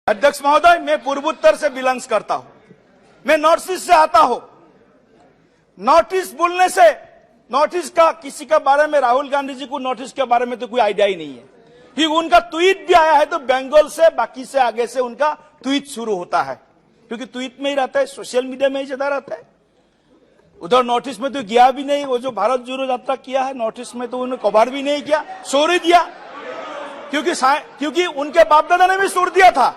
अध्यक्ष महोदय, मैं पूर्वोत्तर से बिलोंग्स करता हूं, मैं नॉर्थ ईस्ट से आता हूं। नॉर्थ ईस्ट बोलने से नॉर्थ ईस्ट का किसी के बारे में, राहुल गांधी जी को नॉर्थ ईस्ट के बारे में तो कोई आइडिया ही नहीं है। कि उनका ट्वीट भी आया है तो बंगाल से, बाकी से आगे से उनका ट्वीट शुरू होता है, क्योंकि ट्वीट में ही रहता है, सोशल मीडिया में ही ज्यादा रहता है। उधर नॉर्थ ईस्ट में तो गया भी नहीं। वो जो भारत जोड़ो यात्रा किया है नॉर्थ ईस्ट में, तो उन्होंने कवर भी नहीं किया, छोड़ दिया, क्योंकि उनके बाप दादा ने भी छोड़ दिया था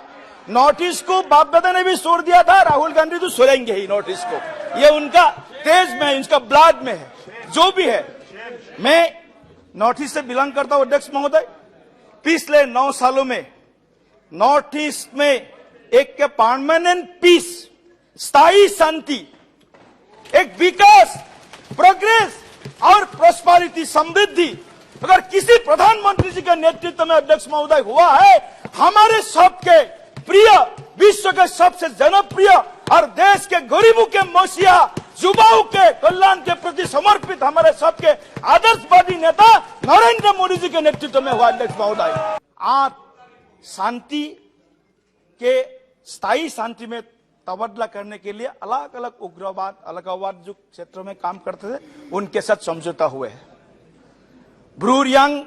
नॉर्थ ईस्ट को। बाप दादा ने भी छोड़ दिया था, राहुल गांधी तो छोड़ेंगे ही नॉर्थ ईस्ट को। ये उनका तेज में है, उनका ब्लड में है। जो भी है, मैं नॉर्थ ईस्ट से बिलोंग करता हूं अध्यक्ष महोदय। पिछले 9 सालों में नॉर्थ ईस्ट में एक परमानेंट पीस, स्थायी शांति, एक विकास, प्रोग्रेस और प्रॉस्पेरिटी, समृद्धि अगर किसी प्रधानमंत्री जी के नेतृत्व में अध्यक्ष महोदय हुआ है, हमारे सबके प्रिय, विश्व के सबसे जनप्रिय और देश के गरीबों के मसीहा, युवाओं के कल्याण के प्रति समर्पित हमारे सबके आदर्शवादी नेता नरेंद्र मोदी जी के नेतृत्व में हुआ अध्यक्ष महोदय। आज शांति के, स्थायी शांति में तबादला करने के लिए अलग अलग उग्रवाद, अलगाववाद जो क्षेत्रों में काम करते थे, उनके साथ समझौता हुए है। ब्रूरियांग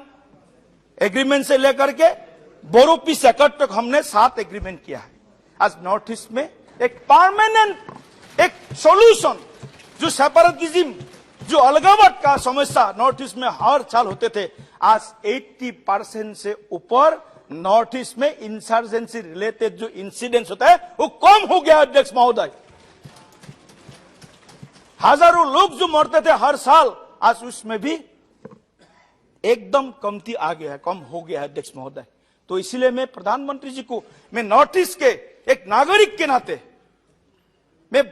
एग्रीमेंट से लेकर के बोरो पीस एकट तक हमने 7 एग्रीमेंट किया है। आज नॉर्थ ईस्ट में एक परमानेंट, एक सॉल्यूशन, जो सेपरेटिज्म, जो अलगाववाद का समस्या नॉर्थ ईस्ट में हर साल होते थे, आज 80% से ऊपर नॉर्थ ईस्ट में इंसर्जेंसी रिलेटेड जो इंसिडेंट्स होता है वो कम हो गया अध्यक्ष महोदय। हजारों लोग जो मरते थे हर साल, आज उसमें भी एकदम कमती आ गया है, कम हो गया है अध्यक्ष महोदय। तो इसलिए मैं प्रधानमंत्री जी को, मैं नॉर्थ ईस्ट के एक नागरिक के नाते मैं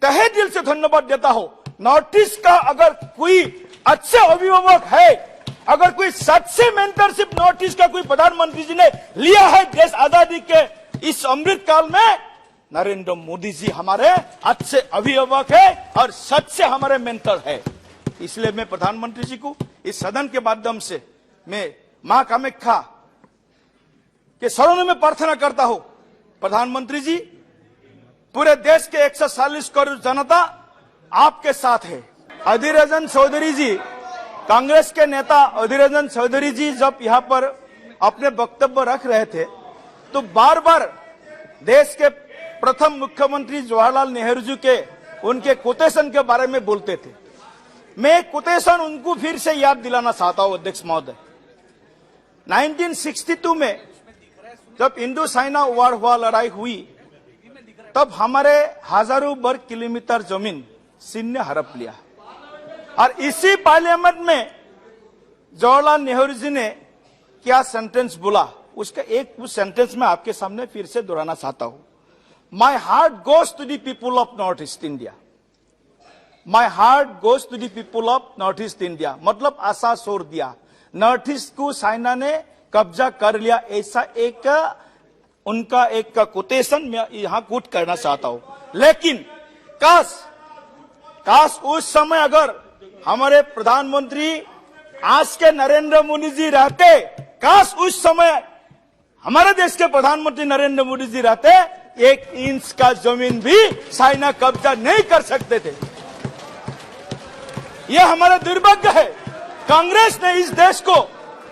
तहे दिल से धन्यवाद देता हूं। नॉर्थ ईस्ट का अगर कोई अच्छे अभिभावक है, अगर कोई सच्चे मेंटरशिप नॉर्थ ईस्ट का कोई प्रधानमंत्री जी ने लिया है देश आजादी के इस अमृत काल में, नरेंद्र मोदी जी हमारे अच्छे अभिभावक है और सच्चे हमारे मेंटर है। इसलिए मैं प्रधानमंत्री जी को इस सदन के माध्यम से मैं मां कामाख्या के शरणों में प्रार्थना करता हूं। प्रधानमंत्री जी, पूरे देश के 140 करोड़ जनता आपके साथ है। अधीर रंजन चौधरी जी, कांग्रेस के नेता अधीर रंजन चौधरी जी जब यहां पर अपने वक्तव्य रख रहे थे, तो बार बार देश के प्रथम मुख्यमंत्री जवाहरलाल नेहरू जी के उनके कोटेशन के बारे में बोलते थे। मैं कोटेशन उनको फिर से याद दिलाना चाहता हूं अध्यक्ष महोदय। 1962 में जब इंडो चाइना वॉर हुआ, लड़ाई हुई, तब हमारे हजारों वर्ग किलोमीटर जमीन चीन ने हड़प लिया। और इसी पार्लियामेंट में जवाहरलाल नेहरू जी ने क्या सेंटेंस बोला, उसका एक सेंटेंस मैं आपके सामने फिर से दोहराना चाहता हूं। My heart goes to the people of north east India. My heart goes to the people of north east India, मतलब आशा छोड़ दिया, नॉर्थ ईस्ट को चाइना ने कब्जा कर लिया, ऐसा एक उनका एक कोटेशन मैं यहां कोट करना चाहता हूं। लेकिन काश उस समय अगर हमारे प्रधानमंत्री आज के नरेंद्र मोदी जी रहते, काश उस समय हमारे देश के प्रधानमंत्री नरेंद्र मोदी जी रहते, 1 इंच का जमीन भी चाइना कब्जा नहीं कर सकते थे। यह हमारा दुर्भाग्य है। कांग्रेस ने इस देश को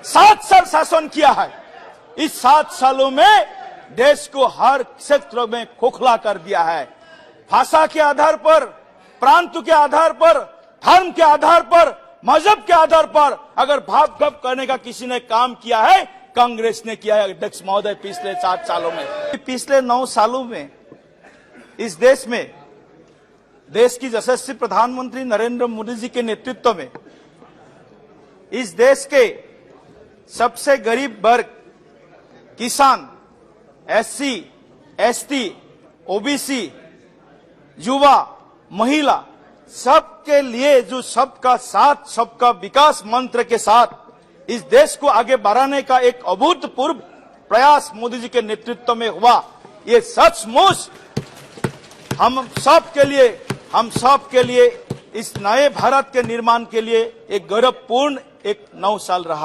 7 साल शासन किया है। इस 7 सालों में देश को हर क्षेत्र में खोखला कर दिया है। भाषा के आधार पर, प्रांत के आधार पर, धर्म के आधार पर, मजहब के आधार पर अगर भाग भग करने का किसी ने काम किया है, कांग्रेस ने किया है अध्यक्ष महोदय पिछले 7 सालों में। पिछले 9 सालों में इस देश में, देश की यशस्वी प्रधानमंत्री नरेंद्र मोदी जी के नेतृत्व में इस देश के सबसे गरीब वर्ग, किसान, SC, ST, OBC, युवा, महिला, सबके लिए जो सबका साथ सबका विकास मंत्र के साथ इस देश को आगे बढ़ाने का एक अभूतपूर्व प्रयास मोदी जी के नेतृत्व में हुआ। ये सचमुच हम सब के लिए इस नए भारत के निर्माण के लिए एक गौरवपूर्ण एक 9 साल रहा।